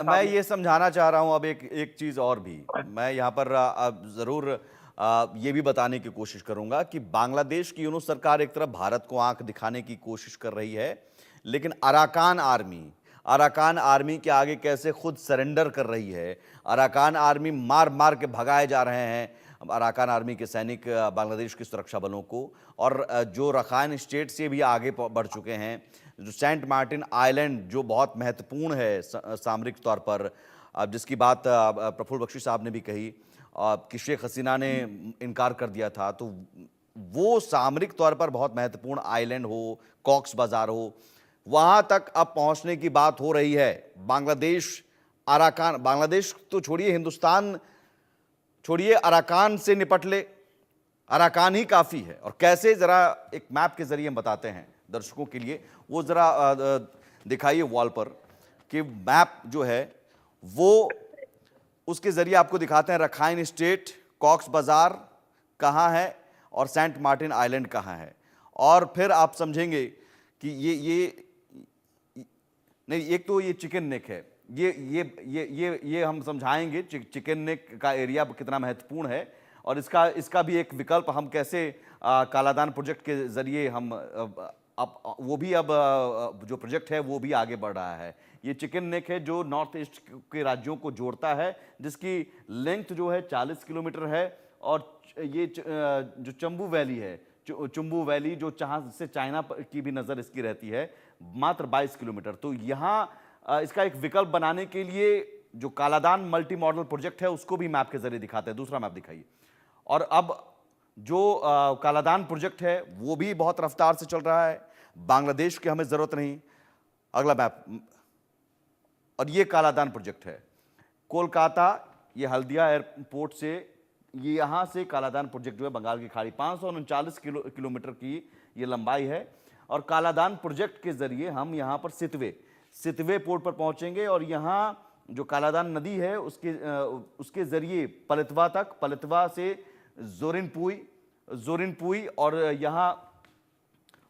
मैं ये समझाना चाह रहा हूं अब एक एक चीज और भी। मैं यहाँ पर अब जरूर ये भी बताने की कोशिश करूंगा कि बांग्लादेश की यूनूस सरकार एक तरफ भारत को आंख दिखाने की कोशिश कर रही है, लेकिन अराकान आर्मी के आगे कैसे खुद सरेंडर कर रही है। अराकान आर्मी मार मार के भगाए जा रहे हैं, अराकान आर्मी के सैनिक बांग्लादेश की सुरक्षा बलों को, और जो रखाइन स्टेट से भी आगे बढ़ चुके हैं। जो सेंट मार्टिन आइलैंड जो बहुत महत्वपूर्ण है सामरिक तौर पर, अब जिसकी बात प्रफुल्ल बख्शी साहब ने भी कही कि शेख हसीना ने इनकार कर दिया था, तो वो सामरिक तौर पर बहुत महत्वपूर्ण आइलैंड हो, कॉक्स बाजार हो, वहां तक अब पहुंचने की बात हो रही है। बांग्लादेश तो छोड़िए, हिंदुस्तान छोड़िए, अराकान से निपट ले, अराकान ही काफी है। और कैसे, जरा एक मैप के जरिए हम बताते हैं दर्शकों के लिए, वो जरा दिखाइए वॉल पर कि मैप जो है वो, उसके जरिए आपको दिखाते हैं रखाइन स्टेट, कॉक्स बाजार कहाँ है और सेंट मार्टिन आइलैंड कहाँ है। और फिर आप समझेंगे कि ये नहीं, एक तो ये चिकन नेक है, ये हम समझाएंगे चिकन नेक का एरिया कितना महत्वपूर्ण है, और इसका भी एक विकल्प हम कैसे कालादान प्रोजेक्ट के जरिए हम अब वो भी अब जो प्रोजेक्ट है वो भी आगे बढ़ रहा है। ये चिकन नेक है जो नॉर्थ ईस्ट के राज्यों को जोड़ता है, जिसकी लेंथ जो है 40 किलोमीटर है। और ये जो चंबू वैली है, चुम्बू वैली, जो जहाँ से चाइना की भी नज़र इसकी रहती है, मात्र 22 किलोमीटर। तो यहाँ इसका एक विकल्प बनाने के लिए जो कालादान मल्टी मॉडल प्रोजेक्ट है उसको भी मैप के जरिए दिखाते हैं। दूसरा मैप दिखाइए। और अब जो कालादान प्रोजेक्ट है वो भी बहुत रफ्तार से चल रहा है, बांग्लादेश की हमें जरूरत नहीं। अगला मैप, और ये कालादान प्रोजेक्ट है कोलकाता, ये हल्दिया एयरपोर्ट से, ये यहां से कालादान प्रोजेक्ट जो है बंगाल की खाड़ी, 539 किलोमीटर की ये लंबाई है। और कालादान प्रोजेक्ट के जरिए हम यहां पर सितवे पोर्ट पर पहुंचेंगे, और यहां जो कालादान नदी है उसके जरिए पलतवा से जोरिनपुई,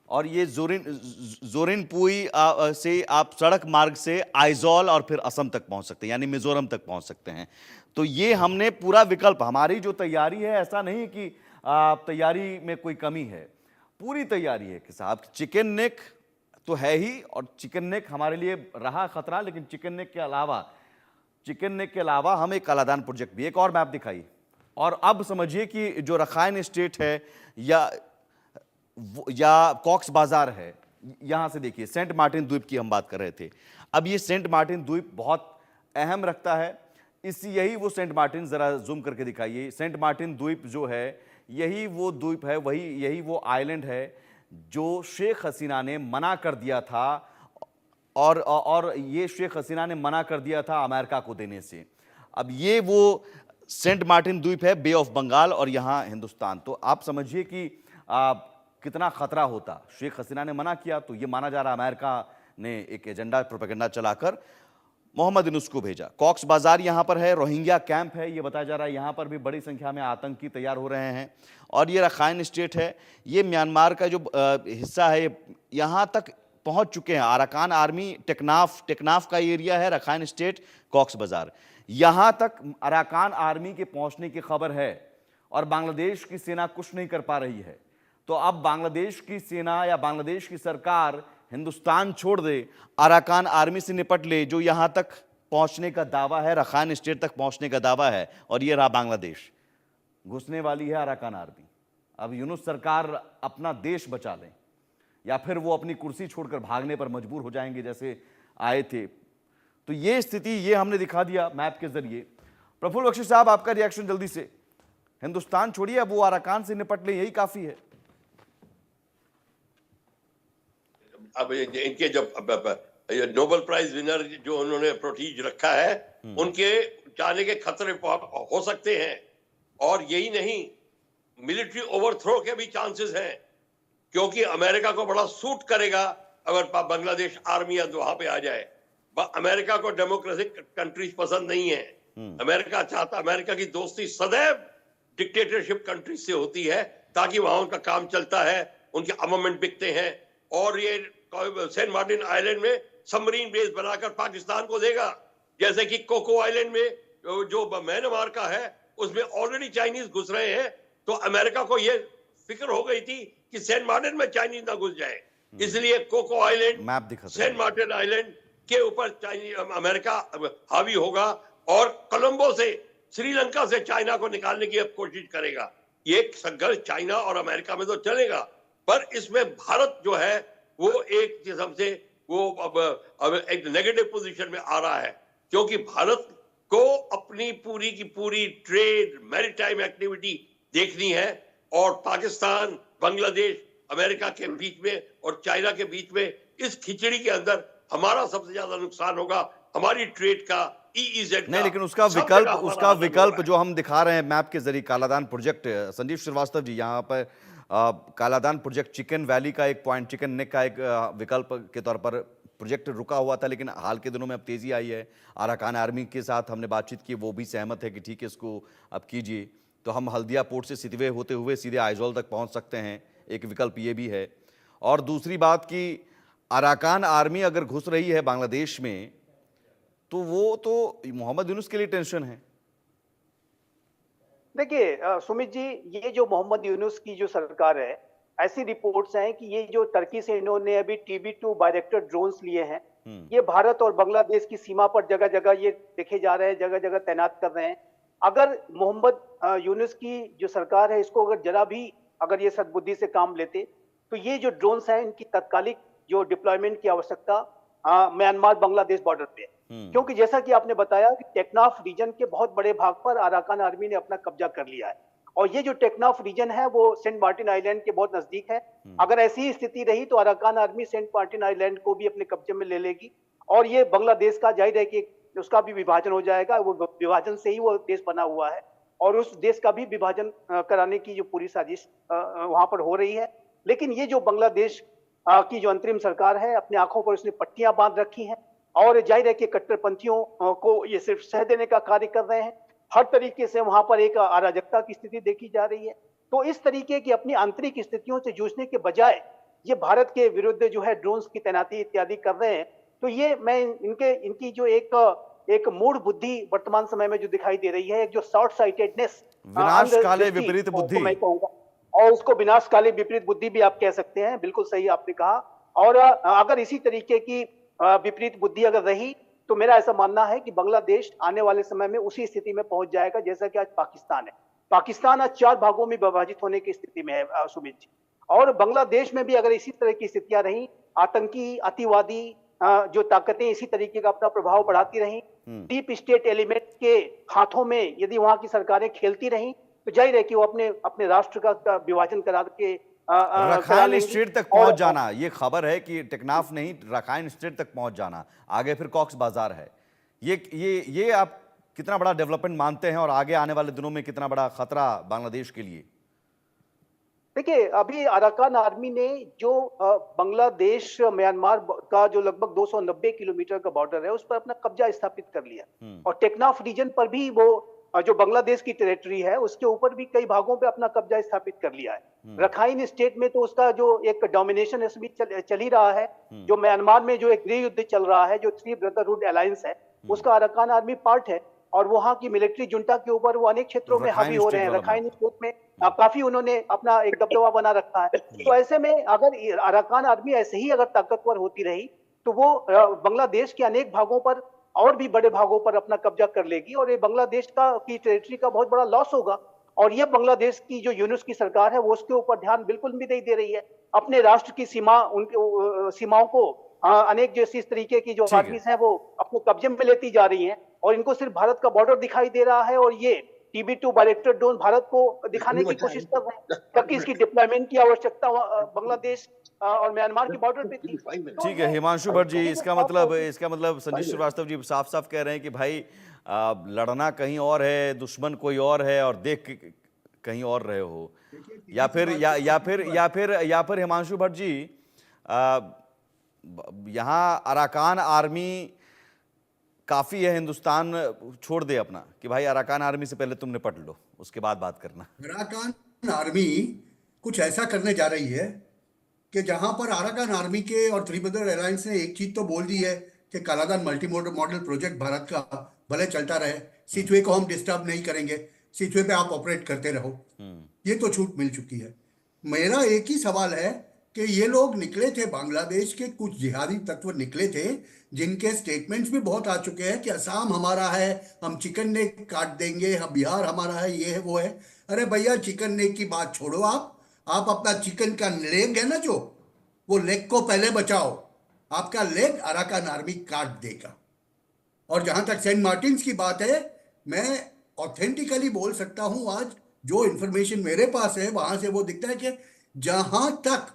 और ये जोरिनपुई से आप सड़क मार्ग से आइजॉल और फिर असम तक पहुंच सकते हैं, यानी मिजोरम तक पहुंच सकते हैं। तो ये हमने पूरा विकल्प, हमारी जो तैयारी है, ऐसा नहीं कि तैयारी में कोई कमी है, पूरी तैयारी है कि साहब चिकन नेक तो है ही, और चिकन नेक हमारे लिए रहा खतरा, लेकिन चिकन नेक के अलावा हम एक कालादान प्रोजेक्ट भी। एक और मैप दिखाइए। और अब समझिए कि जो रखाइन स्टेट है या कॉक्स बाजार है, यहां से देखिए सेंट मार्टिन द्वीप की हम बात कर रहे थे। अब ये सेंट मार्टिन द्वीप बहुत अहम रखता है, यही वो सेंट मार्टिन, जरा जूम करके दिखाइए। सेंट मार्टिन द्वीप जो है, यही वो द्वीप है, यही वो आइलैंड है जो शेख हसीना ने मना कर दिया था, और ये शेख हसीना ने मना कर दिया था अमेरिका को देने से। अब ये वो सेंट मार्टिन द्वीप है, बे ऑफ बंगाल, और यहां हिंदुस्तान। तो आप समझिए कि कितना खतरा होता। शेख हसीना ने मना किया, तो ये माना जा रहा अमेरिका ने एक एजेंडा, प्रोपेगेंडा चलाकर मोहम्मद यूनुस को भेजा। कॉक्स बाजार यहां पर है, रोहिंग्या कैंप है, ये बताया जा रहा है यहां पर भी बड़ी संख्या में आतंकी तैयार हो रहे हैं। और ये रखाइन स्टेट है, ये म्यांमार का जो हिस्सा है, यहां तक पहुंच चुके हैं अराकान आर्मी। टेकनाफ का एरिया है रखाइन स्टेट, कॉक्स बाजार, यहां तक अराकान आर्मी के पहुंचने की खबर है, और बांग्लादेश की सेना कुछ नहीं कर पा रही है। तो अब बांग्लादेश की सेना या बांग्लादेश की सरकार हिंदुस्तान छोड़ दे, अराकान आर्मी से निपट ले, जो यहां तक पहुंचने का दावा है, रखाइन स्टेट तक पहुंचने का दावा है। और ये रहा बांग्लादेश, घुसने वाली है अराकान आर्मी। अब यूनुस सरकार अपना देश बचा लें, या फिर वो अपनी कुर्सी छोड़कर भागने पर मजबूर हो जाएंगे जैसे आए थे। तो ये स्थिति, ये हमने दिखा दिया मैप के जरिए। प्रफुल्ल बख्शी साहब, आपका रिएक्शन जल्दी से। हिंदुस्तान छोड़िए, अब वो अराकान से निपट ले, यही काफी है। अब इनके जब नोबेल प्राइज विनर जो उन्होंने प्रोटीज रखा है, उनके जाने के खतरे हो सकते हैं। और यही नहीं, मिलिट्री ओवरथ्रो के भी चांसेस हैं, क्योंकि अमेरिका को बड़ा सूट करेगा अगर बांग्लादेश आर्मी वहां पे आ जाए। अमेरिका को डेमोक्रेटिक कंट्रीज पसंद नहीं है। अमेरिका चाहता, अमेरिका की दोस्ती सदैव डिक्टेटरशिप कंट्रीज से होती है, ताकि वहां उनका काम चलता है, उनके आर्मामेंट बिकते हैं। और ये सेंट मार्टिन आइलैंड में सबमरीन बेस बनाकर पाकिस्तान को देगा। जैसे कि कोको आइलैंड में जो म्यांमार का है उसमें ऑलरेडी चाइनीज घुस रहे हैं, तो अमेरिका को यह फिक्र हो गई थी कि सेंट मार्टिन में चाइनीज ना घुस जाए, इसलिए कोको आइलैंड, मैप दिखाते सेंट मार्टिन आइलैंड के ऊपर चाइनीज अमेरिका हावी होगा और कोलंबो से, श्रीलंका से चाइना को निकालने की अब कोशिश करेगा। ये संघर्ष चाइना और अमेरिका में तो चलेगा, पर इसमें भारत जो है वो एक किस्म से वो अब एक नेगेटिव पोजीशन में आ रहा है, क्योंकि भारत को अपनी पूरी की पूरी ट्रेड, मैरीटाइम एक्टिविटी देखनी है और पाकिस्तान, बांग्लादेश, अमेरिका के बीच में और चाइना के बीच में इस खिचड़ी के अंदर हमारा सबसे ज्यादा नुकसान होगा, हमारी ट्रेड का, ईईजेड का। नहीं, लेकिन उसका विकल्प जो हम दिखा रहे हैं मैप के जरिए, कालादान प्रोजेक्ट, संजीव श्रीवास्तव जी, यहाँ पर कालादान प्रोजेक्ट चिकन वैली का एक पॉइंट, चिकन नेक का एक विकल्प के तौर पर प्रोजेक्ट रुका हुआ था, लेकिन हाल के दिनों में अब तेजी आई है। अराकान आर्मी के साथ हमने बातचीत की, वो भी सहमत है कि ठीक है इसको अब कीजिए, तो हम हल्दिया पोर्ट से सितवे होते हुए सीधे आइजोल तक पहुंच सकते हैं, एक विकल्प ये भी है। और दूसरी बात कि अराकान आर्मी अगर घुस रही है बांग्लादेश में, तो वो तो मोहम्मद यूनुस के लिए टेंशन है। देखिए सुमित जी, ये जो मोहम्मद यूनुस की जो सरकार है, ऐसी रिपोर्ट्स हैं कि ये जो टर्की से इन्होंने अभी TB2 बायरेक्टर ड्रोन्स लिए हैं, ये भारत और बांग्लादेश की सीमा पर जगह जगह ये देखे जा रहे हैं, जगह जगह तैनात कर रहे हैं। अगर मोहम्मद यूनुस की जो सरकार है, इसको अगर जरा भी अगर ये सद्बुद्धि से काम लेते, तो ये जो ड्रोन्स हैं इनकी तत्कालिक जो डिप्लॉयमेंट की आवश्यकता म्यांमार बांग्लादेश बॉर्डर पे है। क्योंकि जैसा कि आपने बताया कि टेक्नाफ रीजन के बहुत बड़े भाग पर अराकान आर्मी ने अपना कब्जा कर लिया है, और ये जो टेक्नाफ रीजन है वो सेंट मार्टिन आइलैंड के बहुत नजदीक है। अगर ऐसी ही स्थिति रही तो Arakan Army Saint Martin Island को भी अपने कब्जे में ले लेगी, और ये बांग्लादेश का जाहिर है कि उसका भी विभाजन हो जाएगा। वो विभाजन से ही वो देश बना हुआ है, और उस देश का भी विभाजन कराने की जो पूरी साजिश वहां पर हो रही है। लेकिन ये जो बांग्लादेश की जो अंतरिम सरकार है, अपने आंखों पर उसने पट्टियां बांध रखी हैं, और जाहिर है कि कट्टरपंथियों को ये सिर्फ सह देने का कार्य कर रहे हैं। हर तरीके से वहां पर एक अराजकता की स्थिति देखी जा रही है। तो इस तरीके की अपनी आंतरिक स्थितियों से जूझने के बजाय ये भारत के विरुद्ध जो है ड्रोन्स की तैनाती इत्यादि कर रहे हैं, तो ये मैं इनकी जो एक मूढ़ बुद्धि वर्तमान समय में जो दिखाई दे रही है, एक जो शॉर्ट साइटेडनेस, विनाशकाले विपरीत बुद्धि, मैं कहूंगा, और उसको विनाशकाले विपरीत बुद्धि भी आप कह सकते हैं। बिल्कुल सही आपने कहा। और अगर इसी तरीके की विपरीत बुद्धि अगर रही, तो मेरा ऐसा मानना है कि बांग्लादेश आने वाले समय में उसी स्थिति में पहुंच जाएगा जैसा कि आज पाकिस्तान है। पाकिस्तान आज 4 भागों में विभाजित होने की स्थिति में है सुमित जी, और बांग्लादेश में भी अगर इसी तरह की स्थितियां रही, आतंकी, अतिवादी जो ताकतें इसी तरीके का अपना प्रभाव बढ़ाती रहीं, डीप स्टेट एलिमेंट के हाथों में यदि वहां की सरकारें खेलती रहीं, तो जाहिर है कि वो अपने राष्ट्र का विभाजन करा के रखाइन स्टेट तक पहुंच जाना, ये खबर है कि टेक्नाफ नहीं, रखाइन स्टेट तक पहुंच जाना, आगे फिर कॉक्स बाजार है। ये आप कितना बड़ा डेवलपमेंट मानते हैं, और आगे आने वाले दिनों में कितना बड़ा खतरा बांग्लादेश के लिए? देखिए, अभी अराकान आर्मी ने जो बांग्लादेश म्यांमार का जो लगभग 290 किलोमीटर का बॉर्डर है, उस पर अपना कब्जा स्थापित कर लिया, और टेक्नाफ रीजन पर भी वो जो बांग्लादेश की टेरिटरी है उसके ऊपर भी कई भागों पे अपना कब्जा स्थापित कर लिया है। रखाइन स्टेट में तो उसका जो एक डोमिनेशन चल ही रहा है। जो म्यांमार में जो एक गृह युद्ध चल रहा है, जो 3 ब्रदरहुड अलायंस है, उसका अराकान आर्मी पार्ट है, और वहां की मिलिट्री जुंटा के ऊपर वो अनेक क्षेत्रों में हावी हो रहे हैं। रखाइन स्टेट में काफी उन्होंने अपना एक दबदबा बना रखा है। तो ऐसे में अगर अराकान आर्मी ऐसे ही अगर ताकतवर होती रही, तो वो बांग्लादेश के अनेक भागों पर और भी बड़े भागों पर अपना कब्जा कर लेगी, और ये बांग्लादेश की टेरिटरी का बहुत बड़ा लॉस होगा। और ये बांग्लादेश की जो यूनुस की सरकार है वो उसके ऊपर ध्यान बिल्कुल भी नहीं दे रही है। अपने राष्ट्र की उनके सीमाओं को अनेक जैसी इस तरीके की जो आर्मीज हैं वो अपने कब्जे में लेती जा रही हैं, और इनको सिर्फ भारत का बॉर्डर दिखाई दे रहा है, और ये TB2 बायरेक्टर ड्रोन भारत को दिखाने की कोशिश कर रहे हैं, ताकि इसकी डिप्लॉयमेंट की आवश्यकता बांग्लादेश और म्यांमार की बॉर्डर पे थी। ठीक है हिमांशु भट्ट जी, इसका मतलब संजीव श्रीवास्तव जी साफ साफ कह रहे हैं कि भाई लड़ना कहीं और है, दुश्मन कोई और है, और देख कहीं और रहे हो, या फिर हिमांशु भट्ट जी, यहाँ अराकान आर्मी काफी है, हिंदुस्तान छोड़ दे अपना, कि भाई अराकान आर्मी से पहले तुम निपट लो, उसके बाद बात करना। अराकान आर्मी कुछ ऐसा करने जा रही है कि जहां पर अराकान आर्मी के और 3 ब्रदर अलायंस ने एक चीज तो बोल दी है कि Kaladan multi modal project Bharat का भले चलता रहे, सीचुए को हम डिस्टर्ब नहीं करेंगे, सीचुए पे आप ऑपरेट करते रहो, ये तो छूट मिल चुकी है। मेरा एक ही सवाल है कि ये लोग निकले थे, बांग्लादेश के कुछ जिहादी तत्व निकले थे जिनके स्टेटमेंट्स भी बहुत आ चुके हैं कि असम हमारा है, हम चिकन नेक काट देंगे, हम बिहार हमारा है, ये है वो है। अरे भैया, चिकन नेक की बात छोड़ो, आप अपना चिकन का लेग है ना, जो वो लेग को पहले बचाओ, आपका लेग अराकान आर्मी काट देगा। और जहां तक सेंट मार्टिन्स की बात है, मैं ऑथेंटिकली बोल सकता हूं, आज जो इंफॉर्मेशन मेरे पास है वहां से वो दिखता है कि जहां तक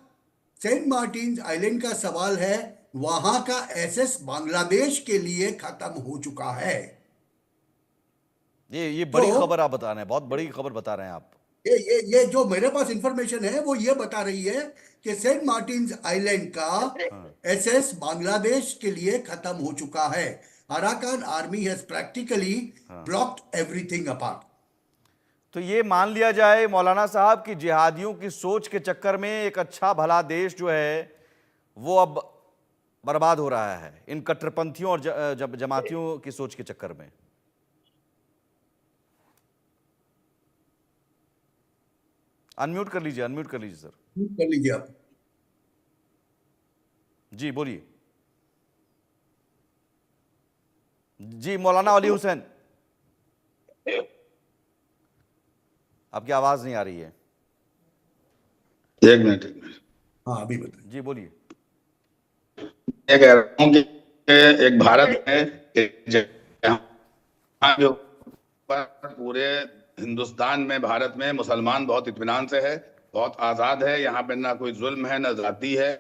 सेंट मार्टिन्स आइलैंड का सवाल है, वहां का एसएस बांग्लादेश के लिए खत्म हो चुका है। ये बड़ी तो खबर आप बता रहे हैं, बहुत बड़ी खबर बता रहे हैं आप। ये जो मेरे पास इंफॉर्मेशन है वो ये बता रही है कि सेंट मार्टिन्स आइलैंड का एसएस बांग्लादेश के लिए खत्म हो चुका है। Arakan army has practically blocked everything apart. तो ये मान लिया जाए मौलाना साहब कि जिहादियों की सोच के चक्कर में एक अच्छा भला देश जो है वो अब बर्बाद हो रहा है इन कट्टरपंथियों और जमातियों की सोच के चक्कर में। अनम्यूट कर लीजिए सर। कर लीजिए आप। जी बोलिए। जी मौलाना अली हुसैन, आपकी आवाज नहीं आ रही है। एक मिनट। हाँ अभी बताइए। जी बोलिए। मैं कह रहा हूँ कि एक भारत है, एक जहाँ जो पूरे हिंदुस्तान में, भारत में मुसलमान बहुत इत्मीनान से है, बहुत आजाद है। यहाँ पे ना कोई जुल्म है, ना जाति है,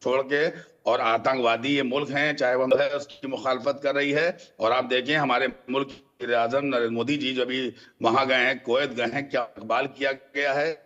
छोड़ के। और आतंकवादी ये मुल्क हैं, चाहे वो है, उसकी मुखालफत कर रही है। और आप देखें हमारे मुल्क के आजम नरेंद्र मोदी जी जो अभी वहां गए हैं, कुवैत गए हैं, क्या इकबाल किया गया है।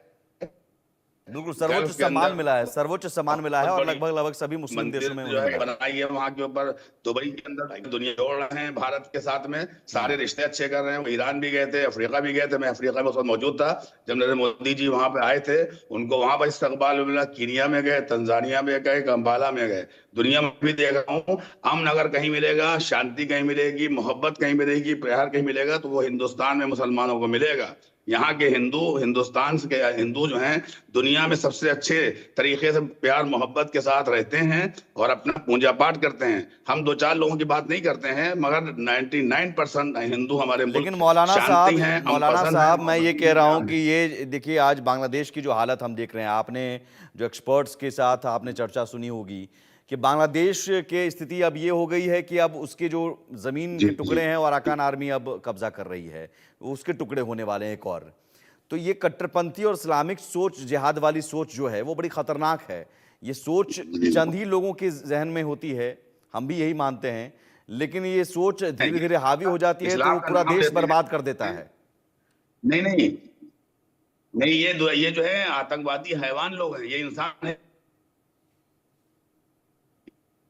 बिल्कुल सर्वोच्च सम्मान मिला है, सर्वोच्च सम्मान मिला है और लगभग सभी मुस्लिम देशों में जो है बनाई है वहां के ऊपर। दुबई के अंदर दुनिया जोड़ रहे हैं भारत के साथ में, सारे रिश्ते अच्छे कर रहे हैं। वो ईरान भी गए थे, अफ्रीका भी गए थे, मैं अफ्रीका में उस वक्त मौजूद था जब नरेंद्र मोदी जी वहां पे आए थे। उनको वहां पर इस्तकबाल मिला। कीनिया में गए, तंजानिया में गए, कंपाला में गए। दुनिया में भी देख रहा हूँ, अमन अगर कहीं मिलेगा, शांति कहीं मिलेगी, मोहब्बत कहीं मिलेगी, प्यार कहीं मिलेगा, तो वो हिंदुस्तान में मुसलमानों को मिलेगा। यहाँ के हिंदुस्तान के हिंदू जो हैं, दुनिया में सबसे अच्छे तरीके से प्यार मोहब्बत के साथ रहते हैं और अपना पूजा पाठ करते हैं। हम 2-4 लोगों की बात नहीं करते हैं, मगर 99% हिंदू हमारे मुल्क लेकिन मौलाना साहब मैं ये कह रहा हूँ कि ये देखिए आज बांग्लादेश की जो हालत हम देख रहे हैं, आपने जो एक्सपर्ट्स के साथ आपने चर्चा सुनी होगी कि बांग्लादेश के स्थिति अब ये हो गई है कि अब उसके जो जमीन के टुकड़े हैं और अराकान आर्मी अब कब्जा कर रही है, उसके टुकड़े होने वाले हैं एक और। तो ये कट्टरपंथी और इस्लामिक सोच, जिहाद वाली सोच जो है वो बड़ी खतरनाक है। ये सोच चंद ही लोगों के जहन में होती है, हम भी यही मानते हैं, लेकिन ये सोच धीरे धीरे हावी हो जाती है तो पूरा देश बर्बाद कर देता है। नहीं, ये जो है आतंकवादी हैवान लोग हैं, ये इंसान है।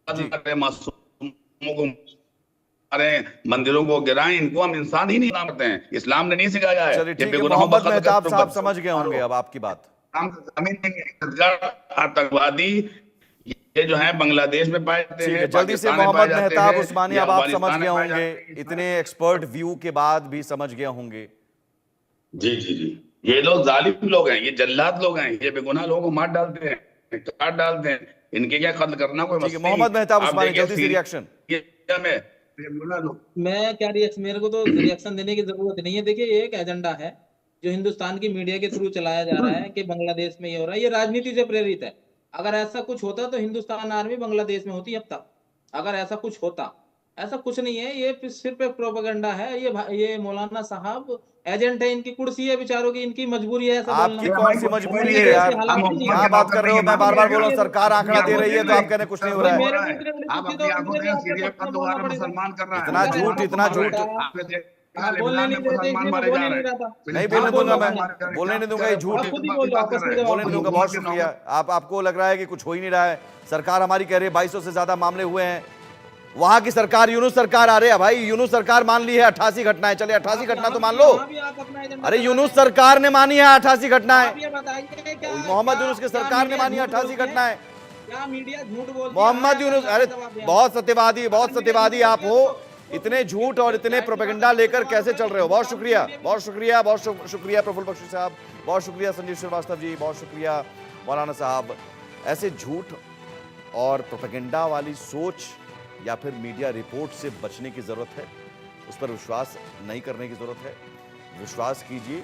मासूमों को मारे, मंदिरों को गिराएं, इनको हम इंसान ही नहीं मानते हैं। इस्लाम ने नहीं सिखाया है। चलिए ठीक है, मोहम्मद मेहताब साहब समझ गए होंगे अब आपकी बात। आतंकवादी ये जो है बांग्लादेश में पाए जाते हैं। जल्दी से मोहम्मद मेहताब उस्मानी, अब आप समझ गए होंगे, इतने एक्सपर्ट व्यू के बाद भी समझ गए होंगे। जी जी जी, ये लोग जालिम लोग हैं, ये जल्लाद लोग हैं, ये बेगुनाह लोगों को मार डालते हैं, काट डालते हैं। इनके क्या कत्ल करना कोई मसला नहीं। मोहम्मद मेहताब उस्मानी जल्दी से रिएक्शन। मैं क्या रिएक्शन, मेरे को तो रिएक्शन देने की जरूरत नहीं है। देखिए ये एक एजेंडा है जो हिंदुस्तान की मीडिया के थ्रू चलाया जा रहा है कि बांग्लादेश में ये हो रहा है, ये राजनीति से प्रेरित है। अगर ऐसा कुछ होता तो हिंदुस्तान आर्मी बांग्लादेश में होती अब तक। अगर ऐसा कुछ होता, ऐसा कुछ नहीं है, ये सिर्फ एक प्रोपेगेंडा है। ये मौलाना साहब एजेंट है, इनकी कुर्सी है बेचारों की, इनकी मजबूरी है ऐसा बोलना। आपकी कौन सी मजबूरी है यार, क्या बात कर रहे हो? मैं बार बार बोल रहा हूं सरकार आंकड़ा दे रही है तो आप कहने कुछ नहीं हो रहा है। इतना झूठ, इतना झूठ नहीं बोलने दूंगा, मैं बोलने नहीं दूंगा, ये झूठ बोलने नहीं दूंगा। बहुत शुक्रिया। आपको लग रहा है कि कुछ हो ही नहीं रहा है। सरकार हमारी कह रही है 2200 से ज्यादा मामले हुए हैं। वहां की सरकार, यूनुस सरकार आ रहे हैं भाई, यूनुस सरकार मान ली है 88 घटनाएं। चलिए 88 घटना तो मान लो। अरे यूनुस सरकार ने मानी है 88 घटनाएं, मोहम्मद यूनुस की सरकार ने मानी है 88 घटनाएं। क्या मीडिया झूठ बोलती है? मोहम्मद यूनुस, अरे जवाब दें। बहुत सत्यवादी आप हो। इतने झूठ और इतने प्रोपेगेंडा लेकर कैसे चल रहे हो? बहुत शुक्रिया, बहुत शुक्रिया, बहुत शुक्रिया प्रफुल्ल बख्शी साहब, बहुत शुक्रिया संजीव श्रीवास्तव जी, बहुत शुक्रिया मौलाना साहब। ऐसे झूठ और प्रोपेगेंडा वाली सोच या फिर मीडिया रिपोर्ट से बचने की जरूरत है, उस पर विश्वास नहीं करने की जरूरत है। विश्वास कीजिए